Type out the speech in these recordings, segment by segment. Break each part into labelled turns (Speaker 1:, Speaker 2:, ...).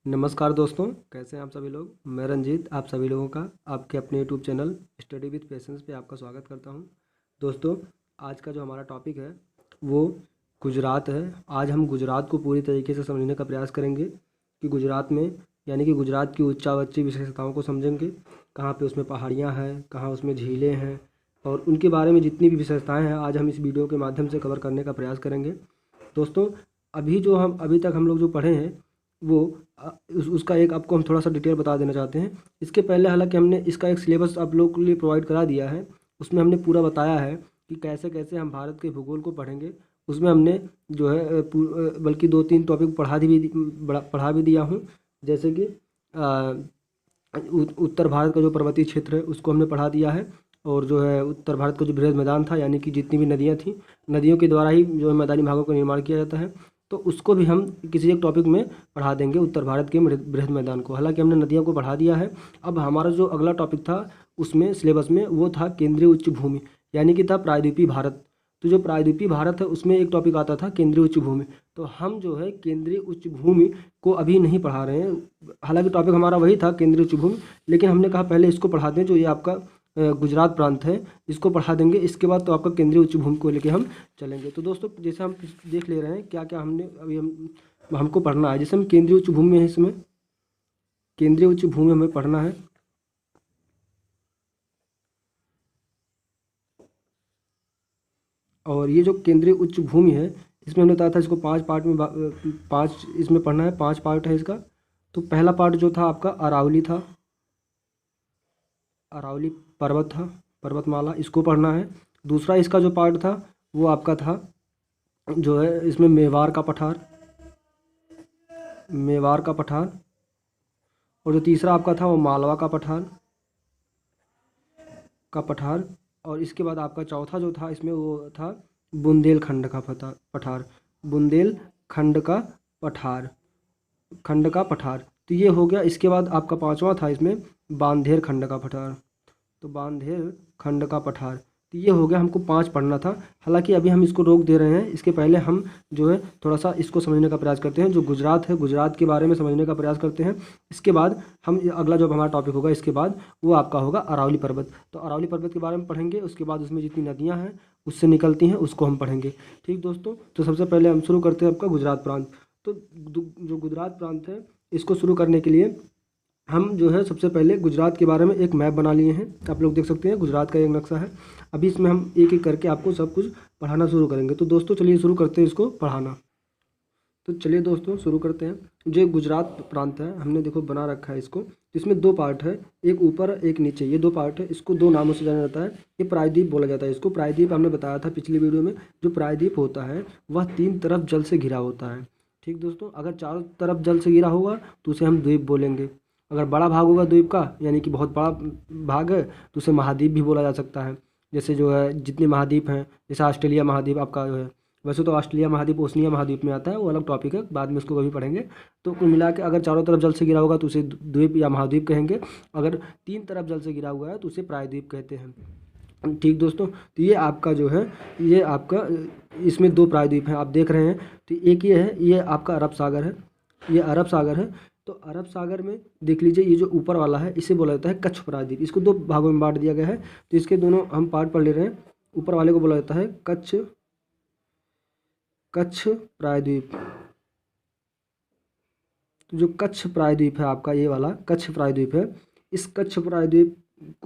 Speaker 1: नमस्कार दोस्तों, कैसे हैं आप सभी लोग। मैं रंजीत आप सभी लोगों का आपके अपने YouTube channel study with patience पे आपका स्वागत करता हूं। दोस्तों, आज का जो हमारा टॉपिक है वो गुजरात है। आज हम गुजरात को पूरी तरीके से समझने का प्रयास करेंगे कि गुजरात में यानी कि गुजरात की उच्चावच्ची विशेषताओं को समझेंगे। कहाँ पे उसमें पहाड़ियाँ हैं, कहाँ उसमें झीलें हैं और उनके बारे में जितनी भी विशेषताएँ हैं आज हम इस वीडियो के माध्यम से कवर करने का प्रयास करेंगे। दोस्तों, अभी तक हम लोग जो पढ़े हैं वो उसका एक आपको हम थोड़ा सा डिटेल बता देना चाहते हैं। इसके पहले हालांकि हमने इसका एक सिलेबस आप लोगों के लिए प्रोवाइड करा दिया है। उसमें हमने पूरा बताया है कि कैसे कैसे हम भारत के भूगोल को पढ़ेंगे। उसमें हमने जो है बल्कि 2-3 टॉपिक पढ़ा भी दिया हूँ। जैसे कि उत्तर भारत का जो पर्वतीय क्षेत्र है उसको हमने पढ़ा दिया है। और जो है उत्तर भारत का जो बृहद मैदान था यानी कि जितनी भी नदियाँ थीं, नदियों के द्वारा ही जो है मैदानी भागों का निर्माण किया जाता है, तो उसको भी हम किसी एक टॉपिक में पढ़ा देंगे, उत्तर भारत के बृहद मैदान को। हालांकि हमने नदियों को पढ़ा दिया है। अब हमारा जो अगला टॉपिक था उसमें सिलेबस में वो था केंद्रीय उच्च भूमि, यानी कि था प्रायद्वीपीय भारत। तो जो प्रायद्वीपीय भारत है उसमें एक टॉपिक आता था केंद्रीय उच्च भूमि। तो हम जो है केंद्रीय उच्च भूमि को अभी नहीं पढ़ा रहे हैं। हालांकि टॉपिक हमारा वही था केंद्रीय उच्च भूमि, लेकिन हमने कहा पहले इसको पढ़ा दें। जो ये आपका गुजरात प्रांत है इसको पढ़ा देंगे, इसके बाद तो आपका केंद्रीय उच्च भूमि को लेके हम चलेंगे। तो दोस्तों, जैसे हम देख ले रहे हैं क्या क्या हमने अभी हमको पढ़ना है। जैसे हम केंद्रीय उच्च भूमि में है, इसमें केंद्रीय उच्च भूमि हमें पढ़ना है। और ये जो केंद्रीय उच्च भूमि है इसमें हमने बताया था इसको 5 पार्ट में 5 इसमें पढ़ना है। 5 पार्ट है इसका। तो पहला पार्ट जो था आपका अरावली था, अरावली पर्वत था, पर्वतमाला, इसको पढ़ना है। दूसरा इसका जो पार्ट था वो आपका था जो है इसमें मेवाड़ का पठार, मेवाड़ का पठार। और जो तीसरा आपका था वो मालवा का पठार। और इसके बाद आपका चौथा जो था इसमें वो था बुंदेलखंड का पठार, बुंदेलखंड का पठार, खंड का पठार। तो ये हो गया। इसके बाद आपका पांचवा था इसमें बांधेर खंड का पठार, तो बांधेर खंड का पठार। तो ये हो गया, हमको 5 पढ़ना था। हालांकि अभी हम इसको रोक दे रहे हैं। इसके पहले हम जो है थोड़ा सा इसको समझने का प्रयास करते हैं। जो गुजरात है, गुजरात के बारे में समझने का प्रयास करते हैं। इसके बाद हम अगला जो हमारा टॉपिक होगा इसके बाद वो आपका होगा अरावली पर्वत। तो अरावली पर्वत के बारे में पढ़ेंगे। उसके बाद उसमें जितनी नदियाँ हैं उससे निकलती हैं उसको हम पढ़ेंगे। ठीक दोस्तों, तो सबसे पहले हम शुरू करते हैं आपका गुजरात प्रांत। तो जो गुजरात प्रांत है इसको शुरू करने के लिए हम जो है सबसे पहले गुजरात के बारे में एक मैप बना लिए हैं। आप लोग देख सकते हैं गुजरात का एक नक्शा है। अभी इसमें हम एक एक करके आपको सब कुछ पढ़ाना शुरू करेंगे। तो दोस्तों चलिए शुरू करते हैं इसको पढ़ाना। तो चलिए दोस्तों शुरू करते हैं। जो गुजरात प्रांत है हमने देखो बना रखा है इसको। इसमें 2 पार्ट है, एक ऊपर एक नीचे, ये 2 पार्ट है। इसको 2 नामों से जाना जाता है। ये प्रायद्वीप बोला जाता है इसको। प्रायद्वीप हमने बताया था पिछली वीडियो में। जो प्रायद्वीप होता है वह 3 तरफ जल से घिरा होता है। ठीक दोस्तों, अगर चारों तरफ जल से घिरा होगा तो उसे हम द्वीप बोलेंगे। अगर बड़ा भाग होगा द्वीप का यानी कि बहुत बड़ा भाग है तो उसे महाद्वीप भी बोला जा सकता है। जैसे जो है जितने महाद्वीप हैं, जैसे ऑस्ट्रेलिया महाद्वीप आपका जो है, वैसे तो ऑस्ट्रेलिया महाद्वीप ओशनिया महाद्वीप में आता है, वो अलग टॉपिक है, बाद में उसको कभी पढ़ेंगे। तो कुल मिला के अगर चारों तरफ जल से घिरा होगा तो उसे द्वीप या महाद्वीप कहेंगे। अगर 3 तरफ जल से घिरा हुआ है तो उसे प्रायद्वीप कहते हैं। ठीक दोस्तों, तो ये आपका जो है ये आपका इसमें 2 प्रायद्वीप हैं आप देख रहे हैं। तो एक ये है, ये आपका अरब सागर है, ये अरब सागर है। तो अरब सागर में देख लीजिए ये जो ऊपर वाला है इसे बोला जाता है कच्छ प्रायद्वीप। इसको 2 भागों में बांट दिया गया है। तो इसके दोनों हम पार्ट पढ़ ले रहे हैं। ऊपर वाले को बोला जाता है कच्छ प्रायद्वीप। तो जो कच्छ प्रायद्वीप है आपका, ये वाला कच्छ प्रायद्वीप है, इस कच्छ प्रायद्वीप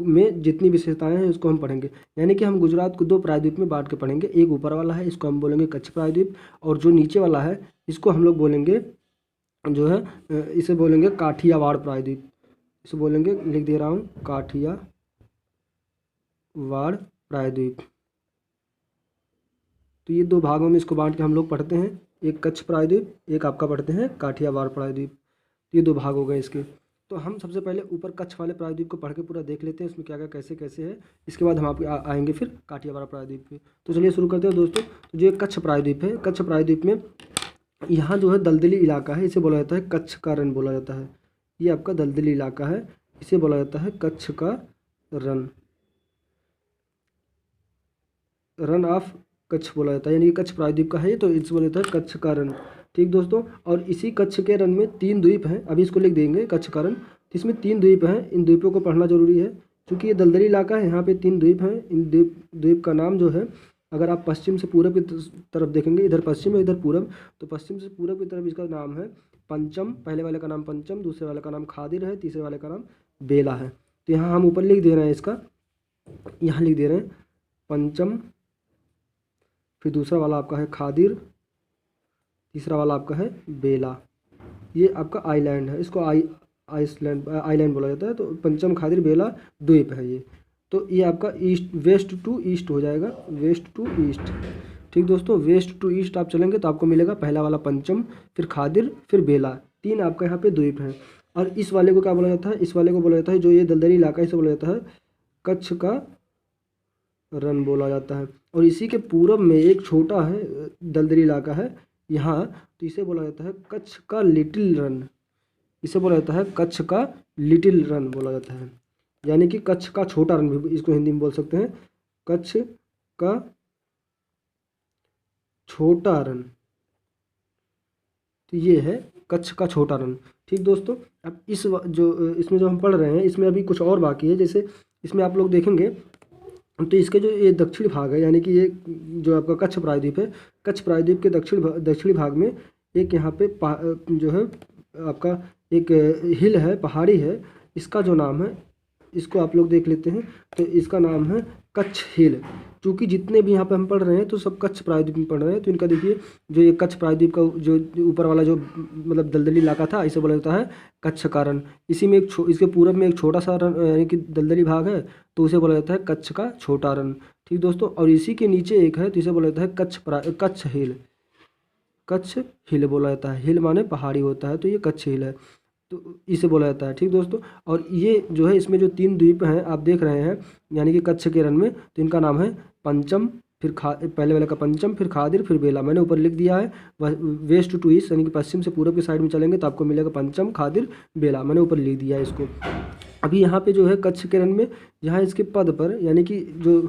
Speaker 1: में जितनी विशेषताएं हैं उसको हम पढ़ेंगे। यानी कि हम गुजरात को 2 प्रायद्वीप में बांट के पढ़ेंगे। एक ऊपर वाला है इसको हम बोलेंगे कच्छ प्रायद्वीप, और जो नीचे वाला है इसको हम लोग बोलेंगे जो है इसे बोलेंगे काठियावाड़ प्रायद्वीप। इसे बोलेंगे, लिख दे रहा हूँ, काठियावाड़ प्रायद्वीप। तो ये 2 भागों में इसको बांट के हम लोग पढ़ते हैं। एक कच्छ प्रायद्वीप, एक आपका पढ़ते हैं काठियावाड़ प्रायद्वीप। ये 2 भाग हो गए इसके। तो हम सबसे पहले ऊपर कच्छ वाले प्रायद्वीप को पढ़ के पूरा देख लेते हैं उसमें क्या क्या कैसे कैसे है। इसके बाद हम आप आएंगे फिर काठियावाड़ प्रायद्वीप पे। तो चलिए शुरू करते हैं दोस्तों। तो जो कच्छ प्रायद्वीप है, कच्छ प्रायद्वीप में यहाँ जो है दलदली इलाका है, इसे बोला जाता है कच्छ का रण बोला जाता है। ये आपका दलदली इलाका है, इसे बोला जाता है कच्छ का रण, रन ऑफ कच्छ बोला जाता है। यानी कि कच्छ प्रायद्वीप का है, तो इसे बोला जाता है कच्छ का रण। ठीक दोस्तों, और इसी कच्छ के रण में 3 द्वीप हैं, अभी इसको लिख देंगे कच्छ का रण। इसमें 3 द्वीप हैं, इन द्वीपों को पढ़ना जरूरी है क्योंकि ये दलदली इलाका है। यहाँ पे 3 द्वीप हैं, इन द्वीप का नाम जो है, अगर आप पश्चिम से पूरब की तरफ देखेंगे, इधर पश्चिम है इधर पूरब, तो पश्चिम से पूरब की तरफ इसका नाम है पंचम। पहले वाले का नाम पंचम, दूसरे वाले का नाम खादिर है, तीसरे वाले का नाम बेला है। तो यहाँ हम ऊपर लिख दे रहे हैं इसका, यहाँ लिख दे रहे हैं पंचम, फिर दूसरा वाला आपका है खादिर, तीसरा वाला आपका है बेला। ये आपका आइलैंड है, इसको आइलैंड बोला जाता है। तो पंचम खादिर बेला द्वीप है ये। तो ये आपका वेस्ट टू ईस्ट हो जाएगा, वेस्ट टू ईस्ट। ठीक दोस्तों, वेस्ट टू ईस्ट आप चलेंगे तो आपको मिलेगा पहला वाला पंचम, फिर खादिर, फिर बेला, 3 आपका यहाँ पे द्वीप हैं। और इस वाले को क्या बोला जाता है, इस वाले को बोला जाता है, जो ये दलदली इलाका है इसे बोला जाता है कच्छ का रण बोला जाता है। और इसी के पूरब में एक छोटा है दलदली इलाका है यहाँ, तो इसे बोला जाता है कच्छ का लिटिल रन। इसे बोला जाता है कच्छ का लिटिल रन बोला जाता है, यानी कि कच्छ का छोटा रन भी इसको हिंदी में बोल सकते हैं, कच्छ का छोटा रन। तो ये है कच्छ का छोटा रन। ठीक दोस्तों, अब इसमें जो हम पढ़ रहे हैं इसमें अभी कुछ और बाकी है। जैसे इसमें आप लोग देखेंगे तो इसके जो ये दक्षिणी भाग है, यानी कि ये जो आपका कच्छ प्रायद्वीप है, कच्छ प्रायद्वीप के दक्षिणी भाग में एक यहाँ पे जो है आपका एक हिल है, पहाड़ी है, इसका जो नाम है, इसको आप लोग देख लेते हैं। तो इसका नाम है कच्छ हिल। चूँकि जितने भी यहाँ पे हम पढ़ रहे हैं तो सब कच्छ प्रायद्वीप में पढ़ रहे हैं, तो इनका देखिए जो ये कच्छ प्रायद्वीप का जो ऊपर वाला जो मतलब दलदली इलाका था, इसे बोला जाता है कच्छ का रण। इसी में इसके पूरब में एक छोटा सा रण यानी कि दलदली भाग है, तो उसे बोला जाता है कच्छ का छोटा रण। ठीक दोस्तों, और इसी के नीचे एक है तो इसे बोला जाता है कच्छ हिल। कच्छ हिल बोला जाता है, हिल माने पहाड़ी होता है, तो ये कच्छ हिल है, तो इसे बोला जाता है। ठीक दोस्तों, और ये जो है इसमें जो 3 द्वीप हैं आप देख रहे हैं, यानी कि कच्छ के रण में, तो इनका नाम है पंचम, फिर पहले वाले का पंचम, फिर खादिर, फिर बेला। मैंने ऊपर लिख दिया है वेस्ट टू ईस्ट, यानी कि पश्चिम से पूरब की साइड में चलेंगे तो आपको मिलेगा पंचम, खादिर, बेला। मैंने ऊपर लिख दिया है इसको। अभी यहाँ पे जो है कच्छ के रण में, यहाँ इसके पद पर, यानी कि जो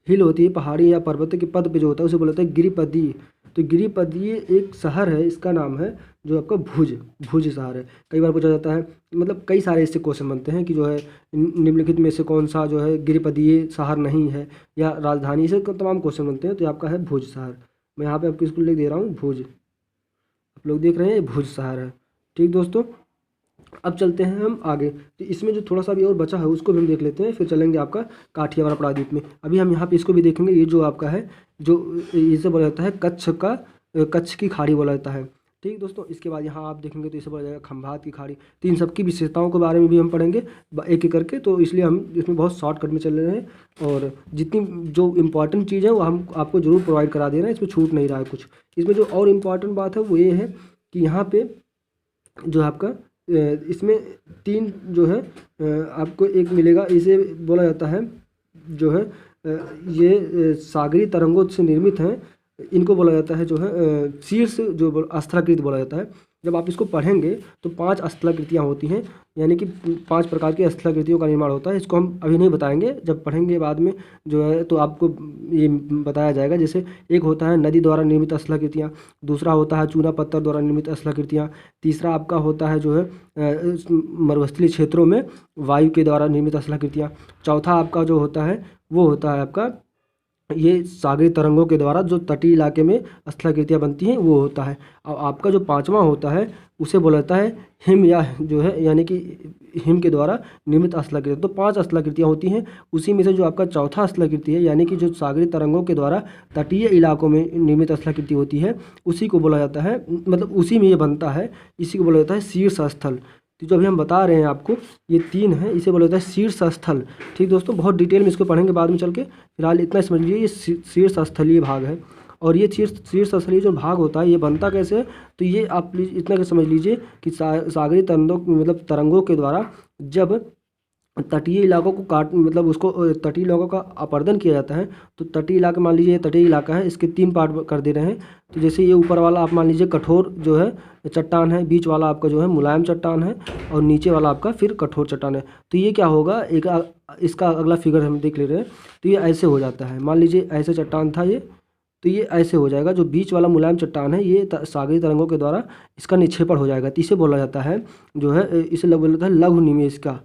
Speaker 1: हिल होती है पहाड़ी या पर्वत के पद पे जो होता है उसे बोलते हैं गिरिपदीय। तो गिरिपदीय एक शहर है, इसका नाम है जो आपका भुज शहर है। कई बार पूछा जाता है, मतलब कई सारे इससे क्वेश्चन बनते हैं कि जो है निम्नलिखित में से कौन सा जो है गिरिपदीय शहर नहीं है या राजधानी, से तमाम क्वेश्चन बनते हैं। तो आपका है भुज शहर। मैं यहाँ पे आपको इसको लिख दे रहा हूँ भुज, आप लोग देख रहे हैं ये भुज शहर है। ठीक दोस्तों, अब चलते हैं हम आगे। तो इसमें जो थोड़ा सा भी और बचा है उसको भी हम देख लेते हैं, फिर चलेंगे आपका काठियावाड़ प्रायद्वीप में। अभी हम यहाँ पे इसको भी देखेंगे। ये जो आपका है, जो इसे बोला जाता है कच्छ की खाड़ी बोला जाता है। ठीक दोस्तों, इसके बाद यहाँ आप देखेंगे तो इसे बोला जाएगा खंभात की खाड़ी। तो इन सबकी विशेषताओं के बारे में भी हम पढ़ेंगे एक एक करके, तो इसलिए हम इसमें बहुत शॉर्टकट में चल रहे हैं और जितनी जो इम्पॉर्टेंट चीज़ है वो हम आपको ज़रूर प्रोवाइड करा दे रहे हैं, इसमें छूट नहीं रहा है कुछ। इसमें जो और इम्पॉर्टेंट बात है वो ये है कि यहाँ पे जो आपका इसमें 3 जो है आपको एक मिलेगा, इसे बोला जाता है जो है ये सागरी तरंगों से निर्मित हैं। इनको बोला जाता है जो है शीर्ष जो स्थलाकृत बोला जाता है। जब आप इसको पढ़ेंगे तो 5 स्थलाकृतियाँ होती हैं, यानी कि 5 प्रकार की स्थलाकृतियों का निर्माण होता है। इसको हम अभी नहीं बताएंगे, जब पढ़ेंगे बाद में जो है तो आपको ये बताया जाएगा। जैसे एक होता है नदी द्वारा निर्मित स्थलाकृतियाँ, दूसरा होता है चूना पत्थर द्वारा निर्मित स्थलाकृतियाँ, तीसरा आपका होता है जो है मरुस्थलीय क्षेत्रों में वायु के द्वारा निर्मित स्थलाकृतियाँ, चौथा आपका जो होता है वो होता है आपका ये सागरी तरंगों के द्वारा जो तटीय इलाके में स्थलाकृतियाँ बनती हैं वो होता है। और आपका जो 5वां होता है उसे बोला जाता है हिम, या जो है यानी कि हिम के द्वारा निर्मित स्थलाकृति। तो 5 स्थलाकृतियाँ होती हैं, उसी में से जो आपका चौथा स्थलाकृति है, यानी कि जो सागरी तरंगों के द्वारा तटीय इलाकों में निर्मित स्थलाकृति होती है, उसी को बोला जाता है, मतलब उसी में ये बनता है, इसी को बोला जाता है शीर्ष स्थल। तो जो अभी हम बता रहे हैं आपको ये 3 है, इसे बोला जाता है शीर्ष स्थल। ठीक दोस्तों, बहुत डिटेल में इसको पढ़ेंगे बाद में चल के, फिलहाल इतना समझ लीजिए ये शीर्ष स्थलीय भाग है। और ये शीर्ष स्थलीय जो भाग होता है ये बनता कैसे है, तो ये आप प्लीज इतना के समझ लीजिए कि सागरी तरंगों के द्वारा जब तटीय इलाकों को मतलब उसको तटीय इलाकों का अपरदन किया जाता है, तो तटीय इलाका मान लीजिए तटीय इलाका है, इसके 3 पार्ट कर दे रहे हैं। तो जैसे ये ऊपर वाला आप मान लीजिए कठोर जो है चट्टान है, बीच वाला आपका जो है मुलायम चट्टान है, और नीचे वाला आपका फिर कठोर चट्टान है। तो ये क्या होगा, इसका अगला फिगर हम देख ले रहे हैं। तो ये ऐसे हो जाता है, मान लीजिए ऐसे चट्टान था ये, तो ये ऐसे हो जाएगा, जो बीच वाला मुलायम चट्टान है ये सागरी तरंगों के द्वारा इसका निक्षेपण हो जाएगा। तो इसे बोला जाता है जो है, इसे बोला जाता है लघु निवेशिका।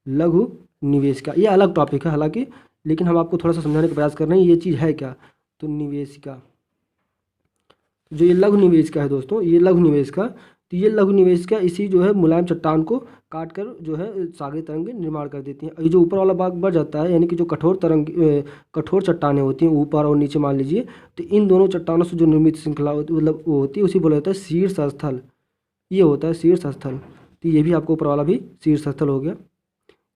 Speaker 1: लघु निवेशिका ये अलग टॉपिक है हालांकि, लेकिन हम आपको थोड़ा सा समझाने का प्रयास कर रहे हैं ये चीज़ है क्या। तो निवेशिका, जो ये लघु निवेशिका है दोस्तों, ये लघु निवेशिका, तो ये लघु निवेशिका इसी जो है मुलायम चट्टान को काट कर जो है सागरी तरंगे निर्माण कर देती हैं। ये जो ऊपर वाला भाग बढ़ जाता है, यानी कि जो कठोर चट्टानें होती हैं ऊपर और नीचे मान लीजिए, तो इन दोनों चट्टानों से जो निर्मित श्रृंखला होती है, मतलब वो होती है, उसी बोला जाता है शीर्ष स्थल। ये होता है शीर्ष स्थल। तो ये भी आपको ऊपर वाला भी शीर्ष स्थल हो गया,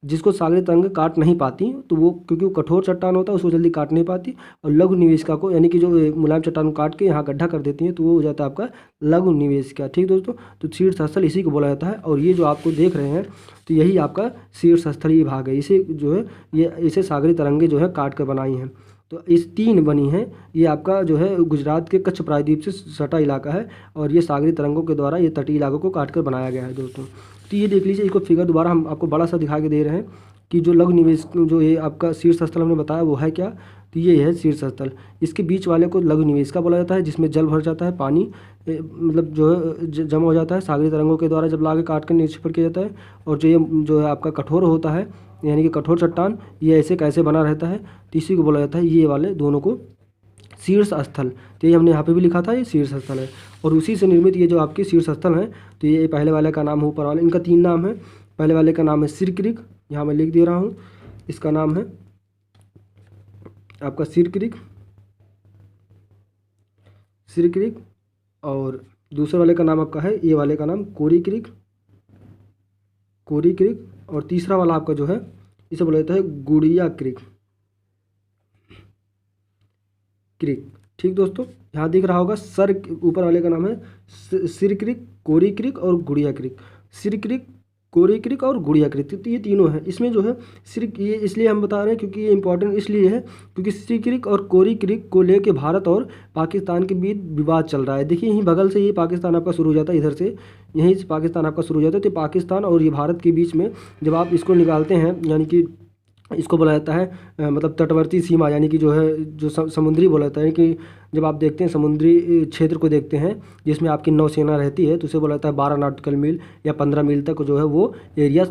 Speaker 1: जिसको सागरी तरंग काट नहीं पाती, तो वो क्योंकि वो कठोर चट्टान होता है उसको जल्दी काट नहीं पाती, और लघु निवेशिका को यानी कि जो मुलायम चट्टान को काट के यहाँ गड्ढा कर देती हैं, तो वो हो जाता है आपका लघु निवेशिका। ठीक दोस्तों, तो शीर्ष स्थल इसी को बोला जाता है। और ये जो आपको देख रहे हैं, तो यही आपका शीर्ष स्थलीय भाग है। इसे जो है ये इसे सागरी तरंगे जो है काट कर बनाई हैं। तो इस 3 बनी हैं। ये आपका जो है गुजरात के कच्छ प्रायद्वीप से सटा इलाका है, और ये सागरी तरंगों के द्वारा ये तटीय इलाकों को काट कर बनाया गया है दोस्तों। तो ये देख लीजिए, इसको फिगर दोबारा हम आपको बड़ा सा दिखा के दे रहे हैं कि जो लघु निवेश जो ये आपका शीर्ष स्थल हमने बताया वो है क्या। तो ये है शीर्ष स्थल। इसके बीच वाले को लघु निवेशिका बोला जाता है, जिसमें जल भर जाता है, पानी मतलब जो है जमा हो जाता है सागरी तरंगों के द्वारा जब लाके काट कर निक्षेपण किया जाता है। और जो ये जो है आपका कठोर होता है, यानी कि कठोर चट्टान, ये ऐसे कैसे बना रहता है, तो इसी को बोला जाता है ये वाले दोनों को शीर्ष स्थल। तो ये हमने यहाँ पे भी लिखा था, ये शीर्ष स्थल है। और उसी से निर्मित ये जो आपके शीर्ष स्थल हैं, तो ये पहले वाले का नाम है, ऊपर वाले इनका 3 नाम है। पहले वाले का नाम है सिरक्रिक, यहाँ मैं लिख दे रहा हूँ, इसका नाम है आपका सिरक्रिक। और दूसरे वाले का नाम आपका है, ये वाले का नाम कोरी क्रिक। और तीसरा वाला आपका जो है इसे बोला जाता है गुड़िया क्रिक। ठीक दोस्तों, यहाँ दिख रहा होगा सर, ऊपर वाले का नाम है सिर क्रिक, कोरी क्रिक और गुड़िया क्रिक। सिर क्रिक, कोरी क्रिक और गुड़िया क्रिक, तो ये तीनों हैं। इसमें जो है सिर, ये इसलिए हम बता रहे हैं क्योंकि ये इंपॉर्टेंट इसलिए है क्योंकि सिर क्रिक और कोरी क्रिक को लेके भारत और पाकिस्तान के बीच विवाद चल रहा है। देखिए यहीं बगल से ये पाकिस्तान आपका शुरू हो जाता है, इधर से यहीं से पाकिस्तान आपका शुरू हो जाता है। तो पाकिस्तान और ये भारत के बीच में जब आप इसको निकालते हैं, यानी कि इसको बोला जाता है मतलब तटवर्ती सीमा, यानी कि जो है जो समुद्री बोला जाता है कि जब आप देखते हैं समुद्री क्षेत्र को देखते हैं जिसमें आपकी नौसेना रहती है, तो उसे बोला जाता है 12 नॉटिकल मील या 15 मील तक जो है वो एरिया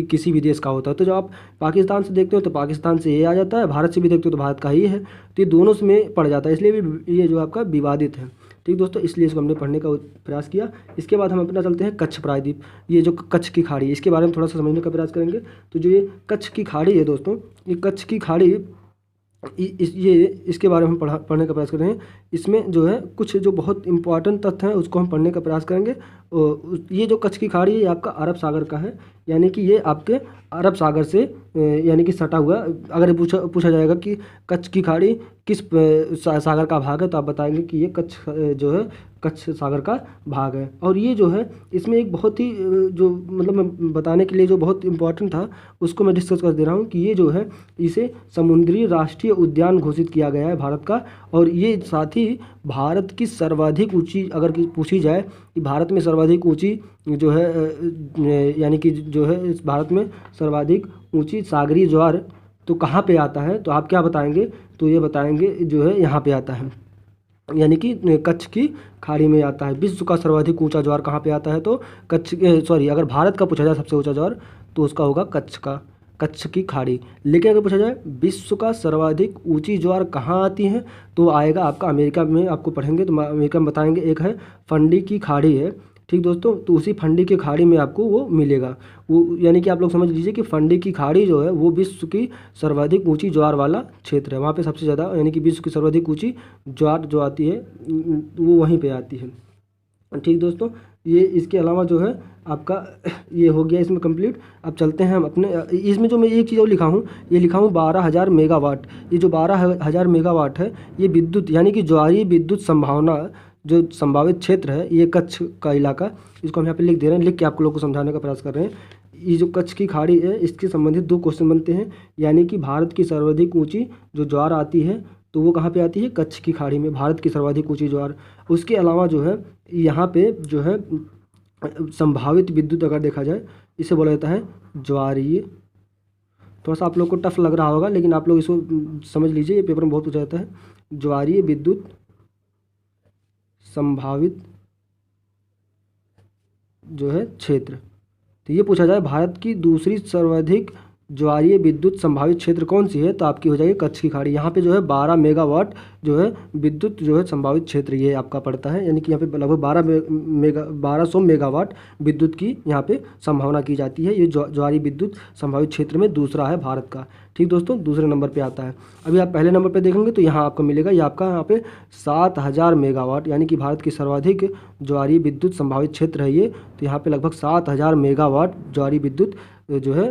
Speaker 1: किसी भी देश का होता है। तो जब आप पाकिस्तान से देखते हो तो पाकिस्तान से ये आ जाता है, भारत से भी देखते हो तो भारत का ही है। तो ये दोनों में पड़ जाता है, इसलिए भी ये जो आपका विवादित है। ठीक दोस्तों, इसलिए इसको हमने पढ़ने का प्रयास किया। इसके बाद हम अपना चलते हैं कच्छ प्रायद्वीप, ये जो कच्छ की खाड़ी, इसके बारे में थोड़ा सा समझने का प्रयास करेंगे। तो जो ये कच्छ की खाड़ी है दोस्तों, ये कच्छ की खाड़ी इसके बारे में हम पढ़ने का प्रयास कर रहे हैं। इसमें जो है कुछ जो बहुत इंपॉर्टेंट तथ्य हैं उसको हम पढ़ने का प्रयास करेंगे। ये जो कच्छ की खाड़ी है ये आपका अरब सागर का है, यानी कि ये आपके अरब सागर से यानी कि सटा हुआ। अगर पूछा जाएगा कि कच्छ की खाड़ी किस सागर का भाग है, तो आप बताएंगे कि ये कच्छ जो है कच्छ सागर का भाग है। और ये जो है इसमें एक बहुत ही जो मतलब मैं बताने के लिए जो बहुत इंपॉर्टेंट था उसको मैं डिस्कस कर दे रहा हूँ कि ये जो है इसे समुद्री राष्ट्रीय उद्यान घोषित किया गया है भारत का। और ये साथ ही भारत की सर्वाधिक ऊंची, अगर पूछी जाए कि भारत में सर्वाधिक ऊंची जो है यानी कि जो है इस भारत में सर्वाधिक ऊंची सागरी ज्वार तो कहाँ पे आता है, तो आप क्या बताएंगे, तो ये बताएंगे जो है यहाँ पे आता है, यानी कि कच्छ की खाड़ी में आता है। विश्व का सर्वाधिक ऊंचा ज्वार कहाँ पे आता है, तो अगर भारत का पूछा जाए सबसे ऊंचा ज्वार तो उसका होगा कच्छ की खाड़ी। लेकिन अगर पूछा जाए विश्व का सर्वाधिक ऊंची ज्वार कहाँ आती है, तो आएगा आपका अमेरिका में। आपको पढ़ेंगे तो अमेरिका में बताएंगे, एक है फंडी की खाड़ी है। ठीक दोस्तों, तो उसी फंडी की खाड़ी में आपको वो मिलेगा। वो यानी कि आप लोग समझ लीजिए कि फंडी की खाड़ी जो है वो विश्व की सर्वाधिक ऊंची ज्वार वाला क्षेत्र है। वहाँ पे सबसे ज़्यादा यानी कि विश्व की सर्वाधिक ऊंची ज्वार जो आती है वो वहीं पे आती है। ठीक दोस्तों, ये इसके अलावा जो है आपका ये हो गया इसमें कंप्लीट। अब चलते हैं हम अपने, इसमें जो मैं एक चीज़ और लिखा हूँ, ये लिखा हूँ 12,000 मेगावाट। ये जो 12,000 मेगावाट है ये विद्युत यानी कि ज्वारीय विद्युत संभावना जो संभावित क्षेत्र है ये कच्छ का इलाका, इसको हम यहाँ पे लिख दे रहे हैं, लिख के आप लोगों को समझाने का प्रयास कर रहे हैं। ये जो कच्छ की खाड़ी है इसके संबंधित 2 क्वेश्चन बनते हैं, यानी कि भारत की सर्वाधिक ऊंची जो ज्वार आती है तो वो कहाँ पे आती है, कच्छ की खाड़ी में, भारत की सर्वाधिक ऊंची ज्वार। उसके अलावा जो है यहाँ पे जो है संभावित विद्युत अगर देखा जाए इसे बोला जाता है ज्वारीय। थोड़ा सा आप लोग को टफ लग रहा होगा लेकिन आप लोग इसको समझ लीजिए, ये पेपर में बहुत पूछा जाता है। ज्वारीय विद्युत संभावित जो है क्षेत्र। तो ये पूछा जाए भारत की दूसरी सर्वाधिक ज्वारीय विद्युत संभावित क्षेत्र कौन सी है, तो आपकी हो जाएगी कच्छ की खाड़ी। यहाँ पे जो है 12 मेगावाट जो है विद्युत जो है संभावित क्षेत्र ये आपका पड़ता है, यानी कि यहाँ पे लगभग 1200 मेगावाट विद्युत की यहाँ पे संभावना की जाती है। ये ज्वारीय विद्युत संभावित क्षेत्र में दूसरा है भारत का। ठीक दोस्तों, दूसरे नंबर पे आता है। अभी आप पहले नंबर पे देखेंगे तो यहाँ आपको मिलेगा, ये आपका यहाँ पे 7000 मेगावाट, यानी कि भारत की सर्वाधिक ज्वारीय विद्युत संभावित क्षेत्र है ये। तो यहाँ पे लगभग 7000 मेगावाट ज्वारीय विद्युत जो है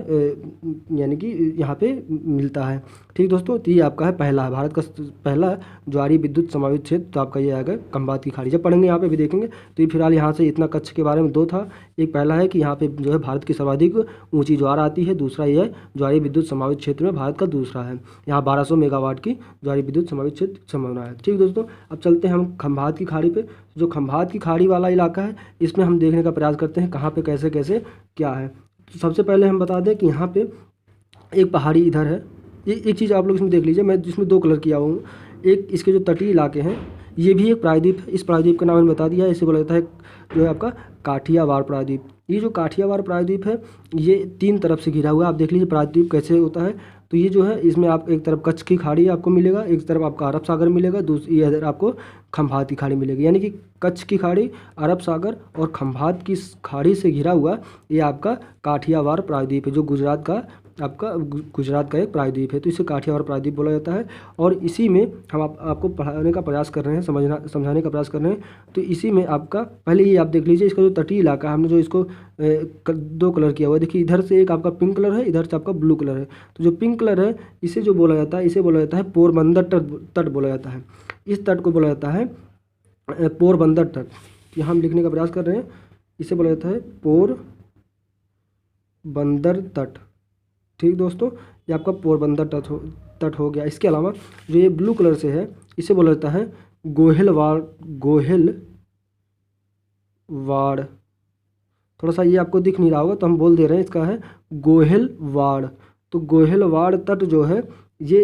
Speaker 1: यानी कि यहाँ पे मिलता है। ठीक दोस्तों, तो ये आपका है पहला है भारत का पहला ज्वारीय विद्युत संभावित क्षेत्र, तो आपका ये आएगा खंभात की खाड़ी। जब पढ़ेंगे यहाँ पे भी देखेंगे तो ये फिलहाल यहाँ से इतना कच्छ के बारे में 2 था। एक पहला है कि यहाँ पे जो है भारत की सर्वाधिक ऊंची ज्वार आती है, दूसरा ये है ज्वारीय विद्युत संभावित क्षेत्र में भारत का दूसरा है। यहाँ 1200 मेगावाट की ज्वारीय विद्युत संभावित क्षेत्र संभावना है। ठीक दोस्तों, अब चलते हैं हम खंभात की खाड़ी पे। जो खंभात की खाड़ी वाला इलाका है इसमें हम देखने का प्रयास करते हैं कहाँ पे कैसे कैसे क्या है। तो सबसे पहले हम बता दें कि यहाँ पे एक पहाड़ी इधर है। ये एक चीज़ आप लोग इसमें देख लीजिए, मैं जिसमें 2 कलर किया हूँ। एक इसके जो तटीय इलाके हैं ये भी एक प्रायद्वीप है। इस प्रायद्वीप का नाम मैंने बता दिया है, इसे बोला जाता है जो है आपका काठियावाड़ प्रायद्वीप। ये जो काठियावाड़ प्रायद्वीप है ये 3 तरफ से घिरा हुआ है। आप देख लीजिए प्रायद्वीप कैसे होता है। तो ये जो है इसमें आप एक तरफ कच्छ की खाड़ी आपको मिलेगा, एक तरफ आपका अरब सागर मिलेगा, दूसरी इधर आपको खंभात की खाड़ी मिलेगी। यानी कि कच्छ की खाड़ी, अरब सागर और खंभात की खाड़ी से घिरा हुआ ये आपका काठियावाड़ प्रायद्वीप है, जो गुजरात का एक प्रायद्वीप है। तो इसे काठियावाड़ प्रायद्वीप बोला जाता है। और इसी में हम आपको पढ़ाने का प्रयास कर रहे हैं, समझाने का प्रयास कर रहे हैं। तो इसी में आपका पहले ये आप देख लीजिए, इसका जो तटीय इलाका हमने जो इसको 2 कलर किया हुआ है। देखिए इधर से एक आपका पिंक कलर है, इधर से आपका ब्लू कलर है। तो जो पिंक कलर है इसे जो बोला जाता है, इसे बोला जाता है पोरबंदर तट बोला जाता है। इस तट को बोला जाता है पोरबंदर तट। यहाँ हम लिखने का प्रयास कर रहे हैं, इसे बोला जाता है पोरबंदर तट। ठीक दोस्तों, ये आपका पोरबंदर तट हो गया। इसके अलावा जो ये ब्लू कलर से है इसे बोला जाता है गोहिलवाड़। थोड़ा सा ये आपको दिख नहीं रहा होगा तो हम बोल दे रहे हैं, इसका है गोहिलवाड़। तो गोहिलवाड़ तट जो है ये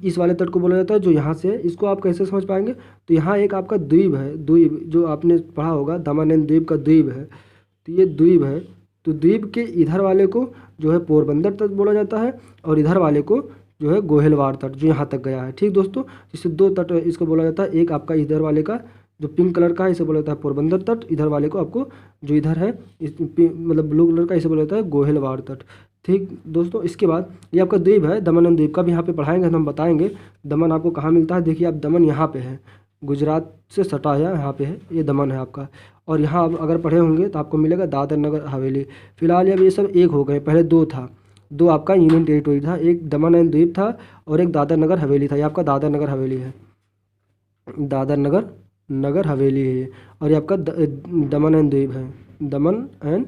Speaker 1: इस वाले तट को बोला जाता है जो यहाँ से है। इसको आप कैसे समझ पाएंगे, तो यहाँ एक आपका द्वीप है, द्वीप जो आपने पढ़ा होगा दमन एंड द्वीप का द्वीप है। तो ये द्वीप है, तो द्वीप के इधर वाले को जो है पोरबंदर तट बोला जाता है और इधर वाले को जो है गोहिलवाड़ तट, जो यहाँ तक गया है। ठीक दोस्तों, जिससे 2 तट इसको बोला जाता है। एक आपका इधर वाले का जो पिंक कलर का है इसे बोला जाता है पोरबंदर तट, इधर वाले को आपको जो इधर है मतलब ब्लू कलर का इसे बोला जाता है गोहिलवाड़ तट। ठीक दोस्तों, इसके बाद ये आपका द्वीप है दमन एंड द्वीप का भी यहाँ पे पढ़ाएंगे तो हम बताएंगे दमन आपको कहाँ मिलता है। देखिए आप दमन यहाँ पे है, गुजरात से सटा है, यहाँ पे है, ये दमन है आपका। और यहाँ आप अगर पढ़े होंगे तो आपको मिलेगा दादर नगर हवेली। फिलहाल अब ये सब एक हो गए, पहले 2 था, 2 आपका यूनियन टेरिटोरी था, एक दमन एंड द्वीप था और एक दादर नगर हवेली था। ये आपका दादर नगर हवेली है, दादर नगर हवेली है ये। और ये आपका दमन एंड द्वीप है, दमन एंड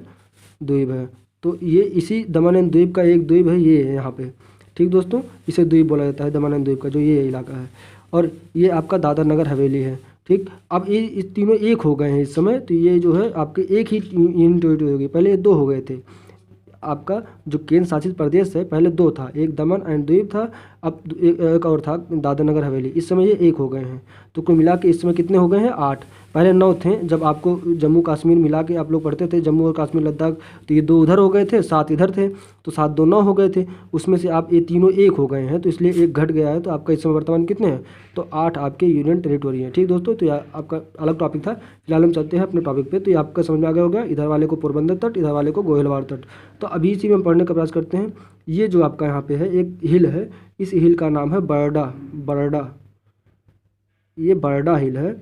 Speaker 1: द्वीप है। तो ये इसी दमन एंड द्वीप का एक द्वीप है, ये है यहाँ पे। ठीक दोस्तों, इसे द्वीप बोला जाता है दमन एंड द्वीप का, जो ये इलाका है। और ये आपका दादर नगर हवेली है। ठीक, अब ये तीनों एक हो गए हैं इस समय। तो ये जो है आपके एक ही यूनियन टेरिटरी होगी, पहले ये 2 हो गए थे। आपका जो केंद्र शासित प्रदेश है पहले 2 था, एक दमन एंड द्वीप था, अब एक और था दादर नगर हवेली। इस समय ये 1 हो गए हैं। तो कुल मिला के इस समय कितने हो गए हैं, 8। पहले 9 थे जब आपको जम्मू कश्मीर मिला के आप लोग पढ़ते थे, जम्मू और कश्मीर लद्दाख। तो ये 2 उधर हो गए थे, 7 इधर थे, तो 7 2 9 हो गए थे। उसमें से आप ये तीनों 1 हो गए हैं, तो इसलिए 1 घट गया है। तो आपका इस समय वर्तमान कितने हैं, तो 8 आपके यूनियन टेरिटोरी हैं। ठीक दोस्तों, तो यह आपका अलग टॉपिक था। फिलहाल हम चलते हैं अपने टॉपिक पे। तो ये आपका समझ में आ गया होगा, इधर वाले को पोरबंदर तट, इधर वाले को गोहिलवाड़ तट। तो अभी इसी में हम पढ़ने का प्रयास करते हैं। ये जो आपका यहाँ पे है एक हिल है, इस हिल का नाम है बरडा। ये बरडा हिल है।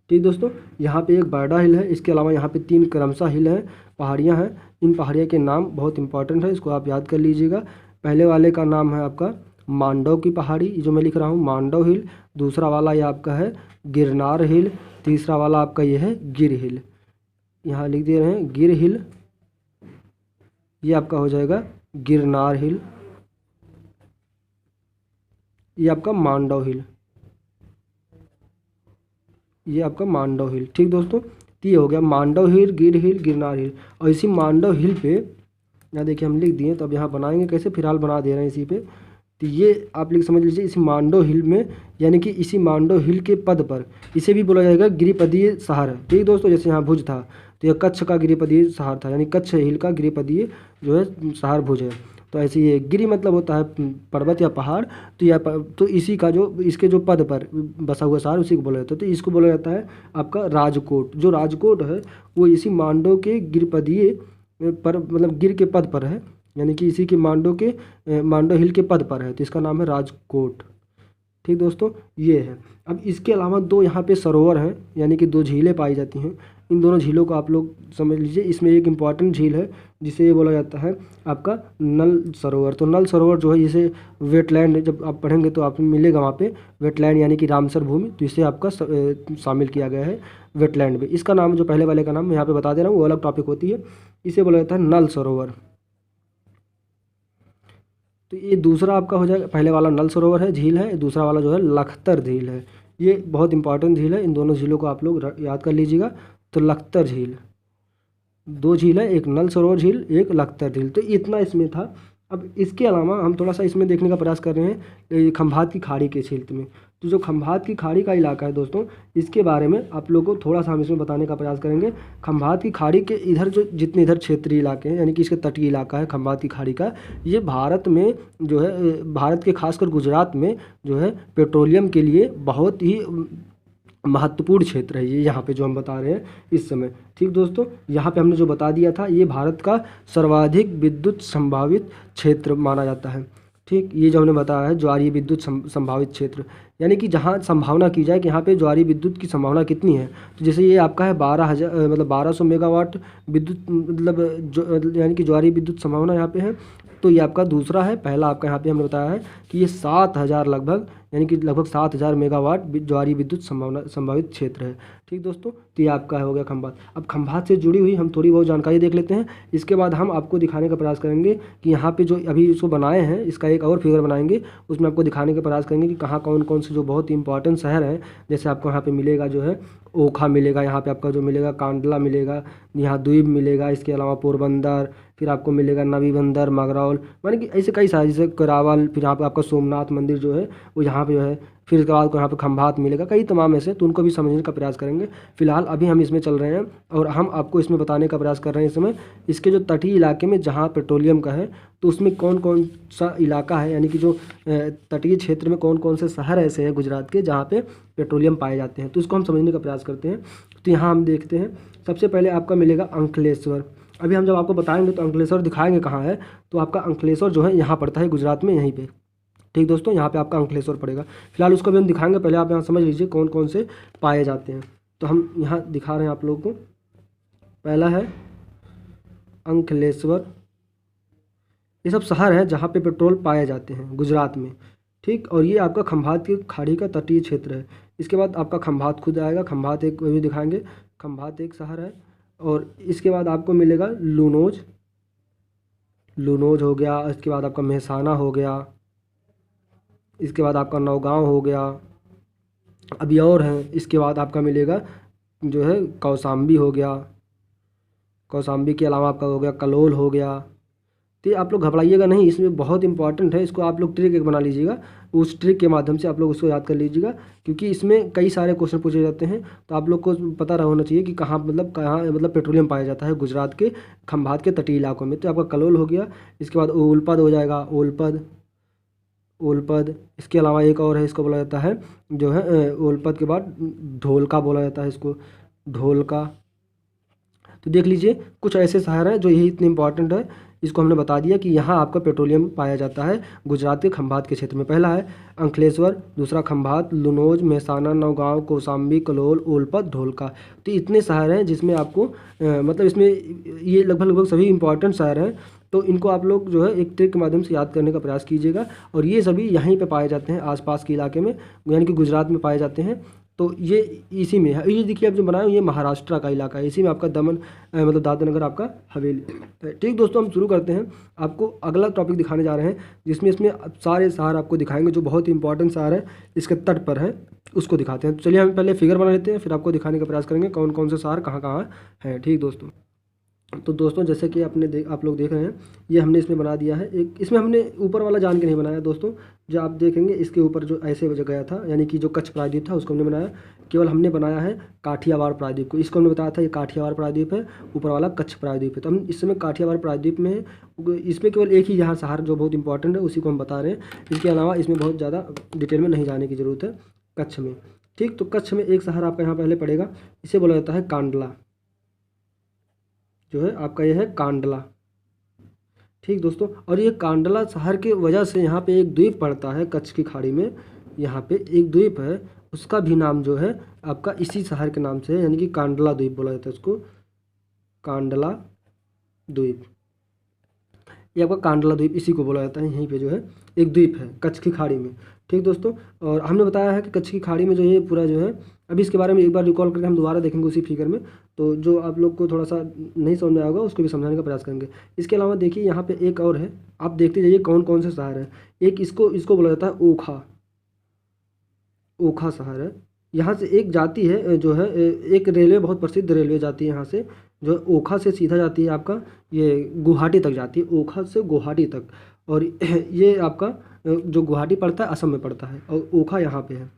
Speaker 1: ठीक दोस्तों, यहाँ पे एक बरडा हिल है। इसके अलावा यहाँ पे 3 क्रमशः हिल हैं, पहाड़ियाँ हैं। इन पहाड़ियों के नाम बहुत इंपॉर्टेंट है, इसको आप याद कर लीजिएगा। पहले वाले का नाम है आपका मांडव की पहाड़ी, जो मैं लिख रहा हूँ मांडव हिल। दूसरा वाला ये आपका है गिरनार हिल। तीसरा वाला आपका ये है गिर हिल। यहाँ लिख दे रहे हैं गिर हिल, ये आपका हो जाएगा गिरनार हिल। ये आपका मांडव हिल, ये आपका मांडव हिल। ठीक दोस्तों, तो ये हो गया मांडव हिल, गिर हिल, गिरनार हिल। और इसी मांडव हिल पे यहाँ देखिए हम लिख दिए, तो अब यहाँ बनाएंगे कैसे, फिलहाल बना दे रहे हैं इसी पे। तो ये आप लोग समझ लीजिए इसी मांडो हिल में, यानी कि इसी मांडो हिल के पद पर इसे भी बोला जाएगा गिरिपदीय शहर। ठीक दोस्तों, जैसे यहाँ भुज था तो यह कच्छ का गिरिपदीय शहर था, यानी कच्छ हिल का गिरिपदीय जो है शहर भुज है। तो ऐसे ये गिरि मतलब होता है पर्वत या पहाड़, तो यह तो इसी का जो इसके जो पद पर बसा हुआ शहर उसी को बोला जाता है। तो इसको बोला जाता है आपका राजकोट। जो राजकोट है वो इसी मांडो के गिरिपदीय पर मतलब गिर के पद पर है, यानी कि इसी के मांडो हिल के पद पर है, तो इसका नाम है राजकोट। ठीक दोस्तों, ये है। अब इसके अलावा दो यहाँ पे सरोवर हैं, यानी कि दो झीलें पाई जाती हैं। इन दोनों झीलों को आप लोग समझ लीजिए। इसमें एक इम्पॉर्टेंट झील है जिसे ये बोला जाता है आपका नल सरोवर। तो नल सरोवर जो है इसे वेटलैंड, जब आप पढ़ेंगे तो आपको मिलेगा वहाँ पे वेटलैंड, यानी कि रामसर भूमि, तो इसे आपका शामिल किया गया है वेटलैंड में। इसका नाम जो पहले वाले का नाम मैं यहाँ पे बता दे रहा हूँ वो अलग टॉपिक होती है। इसे बोला जाता है नल सरोवर। तो ये दूसरा आपका हो जाएगा, पहले वाला नल सरोवर है, झील है, दूसरा वाला जो है लखतर झील है। ये बहुत इंपॉर्टेंट झील है, इन दोनों झीलों को आप लोग याद कर लीजिएगा। तो लखतर झील, दो झील है, एक नल सरोवर झील, एक लखतर झील। तो इतना इसमें था। अब इसके अलावा हम थोड़ा सा इसमें देखने का प्रयास कर रहे हैं खंभात की खाड़ी के क्षेत्र में। तो जो खंभात की खाड़ी का इलाका है दोस्तों, इसके बारे में आप लोगों को थोड़ा सा हम इसमें बताने का प्रयास करेंगे। खंभात की खाड़ी के इधर जो जितने इधर क्षेत्रीय इलाके हैं, यानी कि इसके तटीय इलाका है खंभात की खाड़ी का, ये भारत में जो है, भारत के खासकर गुजरात में जो है पेट्रोलियम के लिए बहुत ही महत्वपूर्ण क्षेत्र है ये, यहाँ पे जो हम बता रहे हैं इस समय। ठीक दोस्तों, यहाँ पे हमने जो बता दिया था, ये भारत का सर्वाधिक विद्युत संभावित क्षेत्र माना जाता है। ठीक, ये जो हमने बताया है ज्वारीय विद्युत संभावित क्षेत्र, यानी कि जहाँ संभावना की जाए कि यहाँ पे ज्वारीय विद्युत की संभावना कितनी है। तो जैसे ये आपका है 12,000 मतलब 1200 मेगावाट विद्युत, मतलब यानी कि ज्वारीय विद्युत संभावना यहाँ पे है। तो ये आपका दूसरा है। पहला आपका यहाँ पे हमने बताया है कि ये 7,000 लगभग, यानी कि लगभग 7,000 मेगावाट ज्वारीय विद्युत संभावित क्षेत्र है। ठीक दोस्तों, तो ये आपका हो गया खंभात। अब खंभात से जुड़ी हुई हम थोड़ी बहुत जानकारी देख लेते हैं। इसके बाद हम आपको दिखाने का प्रयास करेंगे कि यहाँ पे जो अभी इसको बनाए हैं, इसका एक और फिगर बनाएंगे, उसमें आपको दिखाने का प्रयास करेंगे कि कहाँ कौन कौन से जो बहुत इंपॉर्टेंट शहर हैं। जैसे आपको यहाँ पे मिलेगा जो है ओखा मिलेगा, यहाँ पे आपका जो मिलेगा कांडला मिलेगा, यहाँ द्वीप मिलेगा, इसके अलावा पोरबंदर, फिर आपको मिलेगा नवी बंदर, मगरौल, माने कि ऐसे कई सारे, जैसे करावल, फिर यहाँ पे आपका सोमनाथ मंदिर जो है वो यहाँ पे जो है, फिर उसके बाद यहाँ पे खंभात मिलेगा, कई तमाम ऐसे, तो उनको भी समझने का प्रयास करेंगे। फिलहाल अभी हम इसमें चल रहे हैं और हम आपको इसमें बताने का प्रयास कर रहे हैं इस समय इसके जो तटीय इलाके में जहाँ पेट्रोलियम का है, तो उसमें कौन कौन सा इलाका है, यानी कि जो तटीय क्षेत्र में कौन कौन से शहर ऐसे हैं गुजरात के जहाँ पे पेट्रोलियम पाए जाते हैं, तो उसको हम समझने का प्रयास करते हैं। तो यहाँ हम देखते हैं, सबसे पहले आपका मिलेगा अंकलेश्वर। अभी हम जब आपको बताएंगे तो अंकलेश्वर दिखाएंगे कहाँ है, तो आपका अंकलेश्वर जो है यहाँ पड़ता है गुजरात में, यहीं पे। ठीक दोस्तों, यहाँ पे आपका अंकलेश्वर पड़ेगा। फिलहाल उसको भी हम दिखाएंगे, पहले आप यहाँ समझ लीजिए कौन कौन से पाए जाते हैं। तो हम यहाँ दिखा रहे हैं आप लोगों को। पहला है अंकलेश्वर, ये सब शहर हैं जहाँ पे पेट्रोल पाए जाते हैं गुजरात में। ठीक, और ये आपका खंभात की खाड़ी का तटीय क्षेत्र है। इसके बाद आपका खंभात खुद आएगा, खंभात एक भी दिखाएंगे, खंभात एक शहर है। और इसके बाद आपको मिलेगा लूनोज, लूनोज हो गया। इसके बाद आपका मेहसाना हो गया, इसके बाद आपका नौगांव हो गया, अभी और हैं। इसके बाद आपका मिलेगा जो है कौसाम्बी हो गया, कौसाम्बी के अलावा आपका हो गया कलोल हो गया। तो आप लोग घबराइएगा नहीं, इसमें बहुत इंपॉर्टेंट है, इसको आप लोग ट्रिक एक बना लीजिएगा, उस ट्रिक के माध्यम से आप लोग उसको याद कर लीजिएगा, क्योंकि इसमें कई सारे क्वेश्चन पूछे जाते हैं। तो आप लोग को पता होना चाहिए कि कहाँ मतलब पेट्रोलियम पाया जाता है गुजरात के खंभात के तटीय इलाकों में। तो आपका कलोल हो गया, इसके बाद ओलपद हो जाएगा, ओलपद, ओलपद। इसके अलावा एक और है, इसको बोला जाता है जो है ओलपद के बाद ढोलका बोला जाता है इसको, ढोलका। तो देख लीजिए कुछ ऐसे शहर हैं जो यही इतने इंपॉर्टेंट है, इसको हमने बता दिया कि यहाँ आपका पेट्रोलियम पाया जाता है गुजरात के खंभात के क्षेत्र में। पहला है अंकलेश्वर, दूसरा खंभात, लुनोज, मेहसाना, नौगांव, कौसाम्बी, कलोल, ओलपत, ढोलका। तो इतने शहर हैं जिसमें आपको मतलब इसमें ये लगभग सभी इंपॉर्टेंट शहर हैं। तो इनको आप लोग जो है एक ट्रिक के माध्यम से याद करने का प्रयास कीजिएगा, और ये सभी यहीं पे पाए जाते हैं आसपास के इलाके में, यानी कि गुजरात में पाए जाते हैं। तो ये इसी में है। ये देखिए आप जो बनाए ये महाराष्ट्र का इलाका है, इसी में आपका दमन मतलब दादरा नगर आपका हवेली। ठीक दोस्तों, हम शुरू करते हैं। आपको अगला टॉपिक दिखाने जा रहे हैं जिसमें इसमें सारे शहर आपको दिखाएंगे जो बहुत ही इंपॉर्टेंट शहर है, इसके तट पर है, उसको दिखाते हैं। तो चलिए हम पहले फिगर बना लेते हैं, फिर आपको दिखाने का प्रयास करेंगे कौन कौन से शहर कहाँ कहाँ हैं। ठीक दोस्तों, तो दोस्तों जैसे कि आप लोग देख रहे हैं, ये हमने इसमें बना दिया है। एक इसमें हमने ऊपर वाला जान के नहीं बनाया दोस्तों, जो आप देखेंगे इसके ऊपर जो ऐसे वजह गया था, यानी कि जो कच्छ प्रायद्वीप था उसको हमने बनाया। केवल हमने बनाया है काठियावाड़ प्रायद्वीप को। इसको हमने बताया था ये काठियावाड़ प्रायद्वीप है, ऊपर वाला कच्छ प्रायद्वीप है। तो हम इस समय काठियावाड़ प्रायद्वीप में हैं। इसमें केवल एक ही यहाँ शहर जो बहुत इंपॉर्टेंट है उसी को हम बता रहे हैं। इसके अलावा इसमें बहुत ज़्यादा डिटेल में नहीं जाने की ज़रूरत है कच्छ में। ठीक, तो कच्छ में एक शहर आपका यहाँ पहले पड़ेगा, इसे बोला जाता है कांडला, जो है आपका यह है कांडला। ठीक दोस्तों, और ये कांडला शहर की वजह से यहाँ पे एक द्वीप पड़ता है कच्छ की खाड़ी में। यहाँ पे एक द्वीप है, उसका भी नाम जो है आपका इसी शहर के नाम से है, यानी कि कांडला द्वीप बोला जाता है उसको, कांडला द्वीप। ये आपका कांडला द्वीप इसी को बोला जाता है। यहीं पे जो है एक द्वीप है कच्छ की खाड़ी में। ठीक दोस्तों, और हमने बताया है कि कच्छ की खाड़ी में जो ये पूरा जो है, अभी इसके बारे में एक बार रिकॉल करके हम दोबारा देखेंगे उसी फिगर में, तो जो आप लोग को थोड़ा सा नहीं समझ में आएगा उसको भी समझाने का प्रयास करेंगे। इसके अलावा देखिए यहाँ पे एक और है, आप देखते जाइए कौन कौन से शहर हैं। एक इसको बोला जाता है ओखा, ओखा शहर है। यहाँ से एक जाती है जो है एक रेलवे, बहुत प्रसिद्ध रेलवे जाती है यहाँ से, जो ओखा से सीधा जाती है आपका ये गुवाहाटी तक जाती है, ओखा से गुवाहाटी तक। और ये आपका जो गुवाहाटी पड़ता है असम में पड़ता है, और ओखा यहाँ पे है।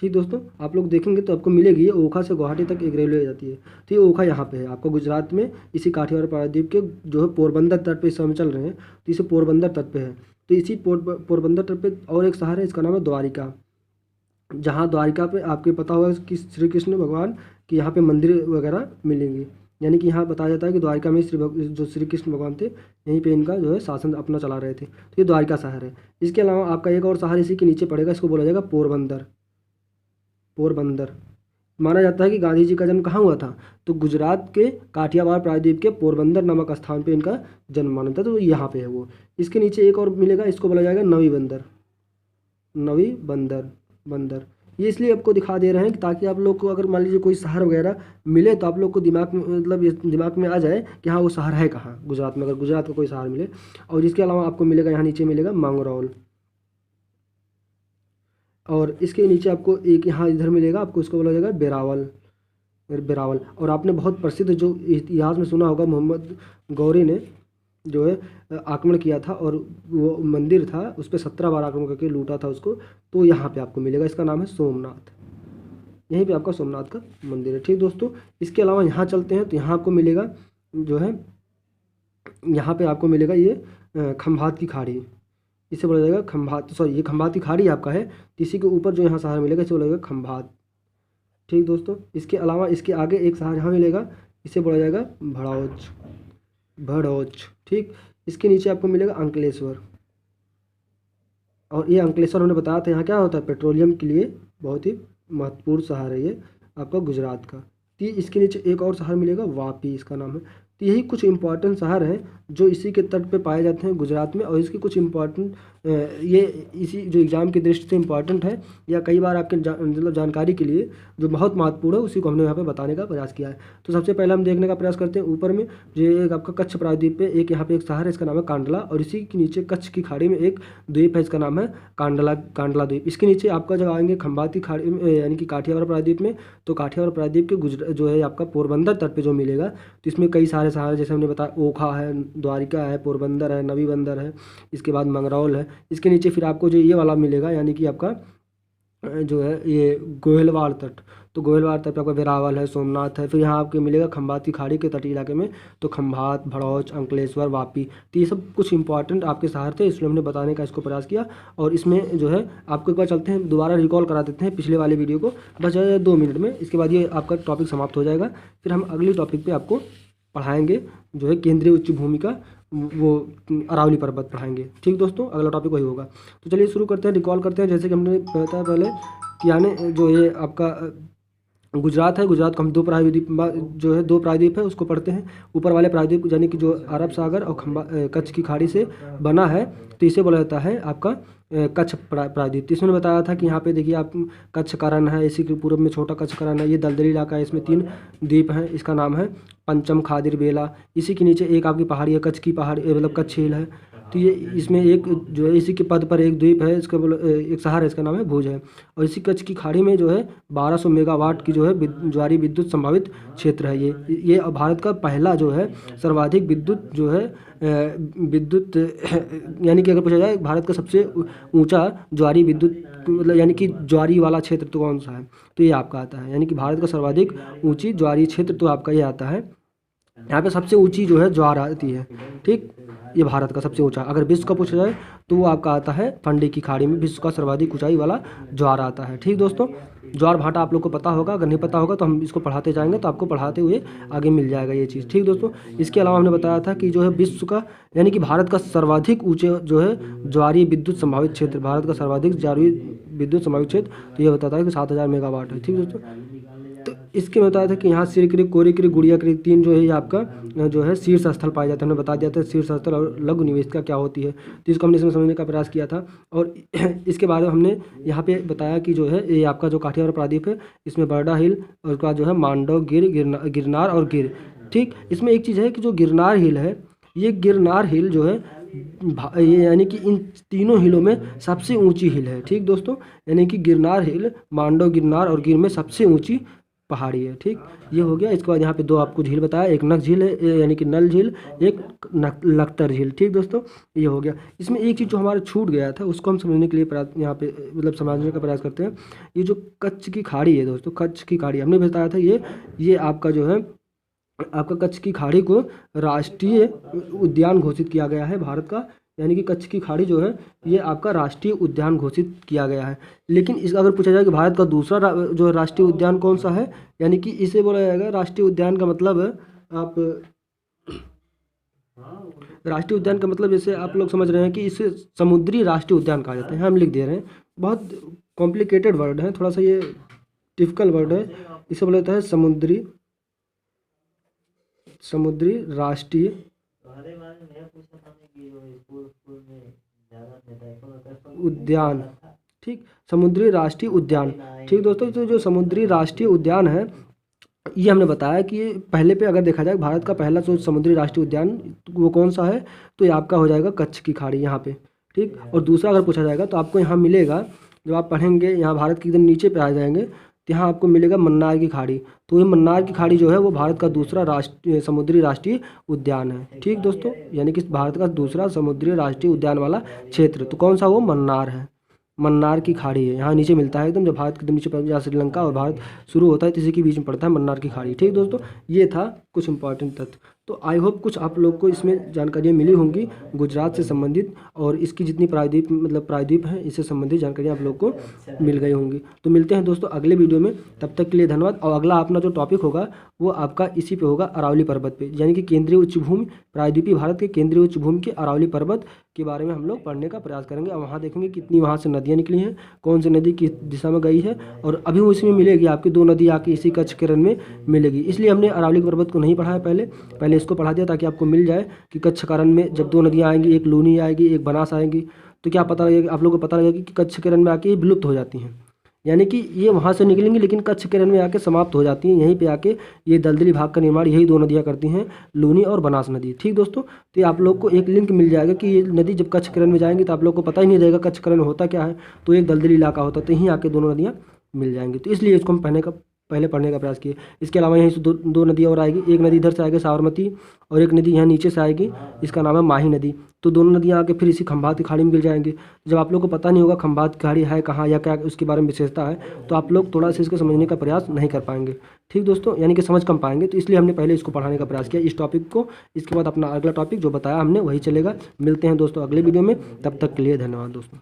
Speaker 1: ठीक दोस्तों, आप लोग देखेंगे तो आपको मिलेगी ये ओखा से गुवाहाटी तक एक रेलवे जाती है। तो ये ओखा यहाँ पे है आपका गुजरात में, इसी काठियावाड़ प्रायद्वीप के जो है पोरबंदर तट पे इस समय चल रहे हैं, तो इसे पोरबंदर तट पे है। तो इसी पोरबंदर तट पे और एक शहर है, इसका नाम है द्वारिका। जहाँ द्वारिका पे आपके पता होगा कि श्री कृष्ण भगवान की यहाँ पे मंदिर वगैरह मिलेंगे, यानी कि यहाँ बताया जाता है कि द्वारिका में जो श्री कृष्ण भगवान थे यहीं पे इनका जो है शासन अपना चला रहे थे। तो ये द्वारिका शहर है। इसके अलावा आपका एक और शहर इसी के नीचे पड़ेगा, इसको बोला जाएगा पोरबंदर। पोरबंदर माना जाता है कि गांधी जी का जन्म कहाँ हुआ था, तो गुजरात के काठियावाड़ प्रायद्वीप के पोरबंदर नामक स्थान पे इनका जन्म माना था, तो यहाँ पे है वो। इसके नीचे एक और मिलेगा, इसको बोला जाएगा नवी बंदर। नवी बंदर, बंदर ये इसलिए आपको दिखा दे रहे हैं कि ताकि आप लोग को अगर मान लीजिए कोई शहर वगैरह मिले तो आप लोग को दिमाग में, मतलब ये दिमाग में आ जाए कि हाँ वो शहर है कहाँ गुजरात में, अगर गुजरात का कोई शहर मिले। और इसके अलावा आपको मिलेगा यहाँ नीचे मिलेगा मंगरौल, और इसके नीचे आपको एक यहाँ इधर मिलेगा, आपको इसको बोला जाएगा बेरावल। बेरावल, और आपने बहुत प्रसिद्ध जो इतिहास में सुना होगा, मोहम्मद गौरी ने जो है आक्रमण किया था, और वो मंदिर था उस पर 17 बार आक्रमण करके लूटा था उसको, तो यहाँ पे आपको मिलेगा, इसका नाम है सोमनाथ। यहीं पे आपका सोमनाथ का मंदिर है। ठीक दोस्तों, इसके अलावा यहाँ चलते हैं तो यहाँ आपको मिलेगा जो है, यहाँ पे आपको मिलेगा ये खंभात की खाड़ी, इसे बोला जाएगा खंभात, सॉरी ये खंभात की खाड़ी आपका है, इसी के ऊपर जो यहाँ शहर मिलेगा इसे बोला जाएगा खंभात। ठीक दोस्तों, इसके अलावा इसके आगे एक शहर यहाँ मिलेगा, इसे बोला जाएगा भड़ौच, भड़ौच। ठीक, इसके नीचे आपको मिलेगा अंकलेश्वर, और ये अंकलेश्वर हमने बताया था यहाँ क्या होता है, पेट्रोलियम के लिए बहुत ही महत्वपूर्ण शहर है ये आपका गुजरात का। तो इसके नीचे एक और शहर मिलेगा वापी, इसका नाम है। तो यही कुछ इंपॉर्टेंट शहर हैं जो इसी के तट पे पाए जाते हैं गुजरात में, और इसकी कुछ इंपॉर्टेंट ये इसी जो एग्ज़ाम की दृष्टि से इंपॉर्टेंट है, या कई बार आपके मतलब जानकारी के लिए जो बहुत महत्वपूर्ण है उसी को हमने यहाँ पे बताने का प्रयास किया है। तो सबसे पहले हम देखने का प्रयास करते हैं ऊपर में जो एक आपका कच्छ प्रायद्वीप पे एक यहाँ पे एक शहर है, इसका नाम है कांडला, और इसी के नीचे कच्छ की खाड़ी में एक द्वीप है, इसका नाम है कांडला, कांडला द्वीप। इसके नीचे आपका जब आएंगे खंभात की खाड़ी में, यानी कि काठियावाड़ प्रायद्वीप में, तो काठियावाड़ प्रायद्वीप के जो है आपका पोरबंदर तट पर जो मिलेगा, तो इसमें कई सारे शहर जैसे हमने बताया, ओखा है, द्वारिका है, पोरबंदर है, नवी बंदर है, इसके बाद मंगरौल है। इसके नीचे फिर आपको जो ये वाला मिलेगा, यानी कि आपका जो है ये गोहिलवाड़ तट, तो गोहिलवाड़ तट पे आपका वेरावल है, सोमनाथ है। फिर यहाँ आपको मिलेगा खंभात की खाड़ी के तटीय इलाके में, तो खंभात, भड़ौच, अंकलेश्वर, वापी। तो ये सब कुछ इंपॉर्टेंट आपके शहर थे, इसलिए हमने बताने का इसको प्रयास किया। और इसमें जो है आपको एक बार चलते हैं दोबारा रिकॉल करा देते हैं पिछले वाले वीडियो को, बस 2 मिनट में, इसके बाद ये आपका टॉपिक समाप्त हो जाएगा। फिर हम अगली टॉपिक पर आपको पढ़ाएंगे जो है केंद्रीय उच्च भूमि का, वो अरावली पर्वत पढ़ाएंगे। ठीक दोस्तों, अगला टॉपिक वही होगा। तो चलिए शुरू करते हैं, रिकॉल करते हैं। जैसे कि हमने बताया पहले कि यानी जो ये आपका गुजरात है, गुजरात को हम 2 प्रायद्वीप जो है 2 प्रायद्वीप है उसको पढ़ते हैं। ऊपर वाले प्रायद्वीप यानी कि जो अरब सागर और कच्छ की खाड़ी से बना है, तो इसे बोला जाता है आपका कच्छ प्रायद्वीप। इसमें बताया था कि यहाँ पे देखिए आप कच्छ का रण है, इसी के पूर्व में छोटा कच्छ का रण है, ये दलदली इलाका है, इसमें 3 द्वीप हैं, इसका नाम है पंचम, खादिर, बेला। इसी के नीचे एक आपकी पहाड़ी है, कच्छ की पहाड़ी, मतलब कच्छ हिल है, तो ये इसमें एक जो है इसी के पद पर एक द्वीप है, इसका एक शहर है, इसका नाम है भुज है। और इसी कच्छ की खाड़ी में जो है 1200 मेगावाट की जो है ज्वारीय विद्युत संभावित क्षेत्र है। ये भारत का पहला जो है सर्वाधिक विद्युत जो है विद्युत यानी कि अगर पूछा जाए भारत का सबसे ऊंचा ज्वारीय विद्युत मतलब यानी कि ज्वारीय वाला क्षेत्र तो कौन सा है, तो ये आपका आता है। यानी कि भारत का सर्वाधिक ऊंची ज्वारीय क्षेत्र तो आपका ये आता है। यहाँ पे सबसे ऊंची जो है ज्वार आती है, ठीक, ये भारत का सबसे ऊंचा। अगर विश्व का पूछा जाए तो वो आपका आता है फंडे की खाड़ी में विश्व का सर्वाधिक ऊंचाई वाला ज्वार आता है। ठीक दोस्तों, ज्वार भाटा आप लोग को पता होगा, अगर नहीं पता होगा तो हम इसको पढ़ाते जाएंगे तो आपको पढ़ाते हुए आगे मिल जाएगा ये चीज़। ठीक दोस्तों, इसके अलावा हमने बताया था कि जो है विश्व का यानी कि भारत का सर्वाधिक ऊंचे जो है ज्वारीय विद्युत संभावित क्षेत्र, भारत का सर्वाधिक ज्वारीय विद्युत संभावित क्षेत्र तो ये बताता है कि 7000 मेगावाट है। ठीक दोस्तों, तो इसके में बताया था कि यहाँ सिरक्री, कोरिक्री, गुड़ियाक्री 3 जो है ये आपका जो है शीर्ष स्थल पाए जाते हैं। हमने बता दिया था शीर्ष स्थल और लघु निवेशिका क्या होती है, तो इसको हमने इसमें समझने का प्रयास किया था। और इसके बाद हमने यहाँ पे बताया कि जो है ये आपका जो काठियावाड़ प्रायद्वीप है इसमें बर्डा हिल और उसके बाद जो है मांडव, गिरनार और गिर। ठीक, इसमें एक चीज़ है कि जो गिरनार हिल है, ये गिरनार हिल जो है ये यानी कि इन तीनों हिलों में सबसे ऊंची हिल है। ठीक दोस्तों, यानी कि गिरनार हिल मांडव, गिरनार और गिर में सबसे ऊंची पहाड़ी है। ठीक, ये हो गया। इसके बाद यहाँ पे 2 आपको झील बताया, एक नक्श झील है यानी कि नल झील, एक लखतर झील। ठीक दोस्तों, ये हो गया। इसमें एक चीज़ जो हमारा छूट गया था उसको हम समझने के लिए यहाँ पे मतलब समझने का प्रयास करते हैं। ये जो कच्छ की खाड़ी है दोस्तों, कच्छ की खाड़ी हमने बताया था ये आपका जो है आपका कच्छ की खाड़ी को राष्ट्रीय उद्यान घोषित किया गया है भारत का। यानी कि कच्छ की खाड़ी जो है ये आपका राष्ट्रीय उद्यान घोषित किया गया है। लेकिन इस अगर पूछा जाए कि भारत का दूसरा जो राष्ट्रीय उद्यान कौन सा है, यानी कि इसे बोला जाएगा राष्ट्रीय उद्यान का मतलब आप राष्ट्रीय उद्यान का मतलब जैसे आप लोग समझ रहे हैं कि इसे समुद्री राष्ट्रीय उद्यान कहा जाता है। हम लिख दे रहे हैं, बहुत कॉम्प्लिकेटेड वर्ड है, थोड़ा सा ये टिपिकल वर्ड है। इसे बोला जाता है समुद्री राष्ट्रीय उद्यान। ठीक, समुद्री राष्ट्रीय उद्यान। ठीक दोस्तों, तो जो समुद्री राष्ट्रीय उद्यान है ये हमने बताया कि ये पहले पे अगर देखा जाए भारत का पहला जो समुद्री राष्ट्रीय उद्यान वो कौन सा है, तो ये आपका हो जाएगा कच्छ की खाड़ी यहाँ पे। ठीक, और दूसरा अगर पूछा जाएगा तो आपको यहाँ मिलेगा, जब आप पढ़ेंगे यहाँ भारत के एकदम नीचे पे आ जाएंगे तो यहाँ आपको मिलेगा मन्नार की खाड़ी। तो ये मन्नार की खाड़ी जो है वो भारत का दूसरा समुद्री राष्ट्रीय उद्यान है। ठीक दोस्तों, यानी कि भारत का दूसरा समुद्री राष्ट्रीय उद्यान वाला क्षेत्र तो कौन सा, वो मन्नार है, मन्नार की खाड़ी है। यहाँ नीचे मिलता है एकदम, जब भारत के एकदम नीचे जहाँ श्रीलंका और भारत शुरू होता है तो इसी के बीच में पड़ता है मन्नार की खाड़ी। ठीक दोस्तों, ये था कुछ इंपॉर्टेंट तथ्य। तो आई होप कुछ आप लोग को इसमें जानकारियाँ मिली होंगी गुजरात से संबंधित, और इसकी जितनी प्रायद्वीप हैं इससे संबंधित जानकारियाँ आप लोग को मिल गई होंगी। तो मिलते हैं दोस्तों अगले वीडियो में, तब तक के लिए धन्यवाद। और अगला अपना जो टॉपिक होगा वो आपका इसी पे होगा, अरावली पर्वत पे, यानी कि केंद्रीय उच्च भूमि, प्रायद्वीपीय भारत के केंद्रीय उच्च भूमि के अरावली पर्वत के बारे में हम लोग पढ़ने का प्रयास करेंगे। और वहाँ देखेंगे कितनी वहाँ से नदियाँ निकली हैं, कौन सी नदी किस दिशा में गई है, और अभी वो इसमें मिलेगी आपकी 2 नदी आके इसी कच्छ के रन में मिलेगी। इसलिए हमने अरावली पर्वत को नहीं पढ़ा है, पहले इसको पढ़ा दिया ताकि आपको मिल जाए कि कच्छ का रन में जब 2 नदियाँ आएंगी, एक लूनी आएगी, एक बनास आएंगी, तो क्या पता लगेगा आप लोगों को, पता लगेगा कि कच्छ के रन में आके ये विलुप्त हो जाती हैं। यानी कि ये वहाँ से निकलेंगी लेकिन कच्छ के रन में आके समाप्त हो जाती हैं। यहीं पे आके ये दलदली भाग का निर्माण यही 2 नदियाँ करती हैं, लूनी और बनास नदी। ठीक दोस्तों, तो ये आप लोग को एक लिंक मिल जाएगा कि ये नदी जब कच्छ के रन में जाएंगी तो आप लोग को पता ही नहीं रहेगा कच्छ के रन होता क्या है, तो एक दलदली इलाका होता है, तो यहीं आके दोनों नदियाँ मिल जाएंगी। तो इसलिए इसको हम पहले पढ़ने का प्रयास किए। इसके अलावा यहीं से दो नदियाँ और आएगी, एक नदी इधर से आएगी साबरमती, और एक नदी यहाँ नीचे से आएगी, इसका नाम है माही नदी। तो दोनों नदियाँ आके फिर इसी खंभात की खाड़ी में गिर जाएंगी। जब आप लोग को पता नहीं होगा खंभात की खाड़ी है कहाँ या क्या उसके बारे में विशेषता है, तो आप लोग थोड़ा सा इसको समझने का प्रयास नहीं कर पाएंगे। ठीक दोस्तों, यानी कि समझ कम पाएंगे, तो इसलिए हमने पहले इसको पढ़ाने का प्रयास किया इस टॉपिक को। इसके बाद अपना अगला टॉपिक जो बताया हमने वही चलेगा। मिलते हैं दोस्तों अगले वीडियो में, तब तक के लिए धन्यवाद दोस्तों।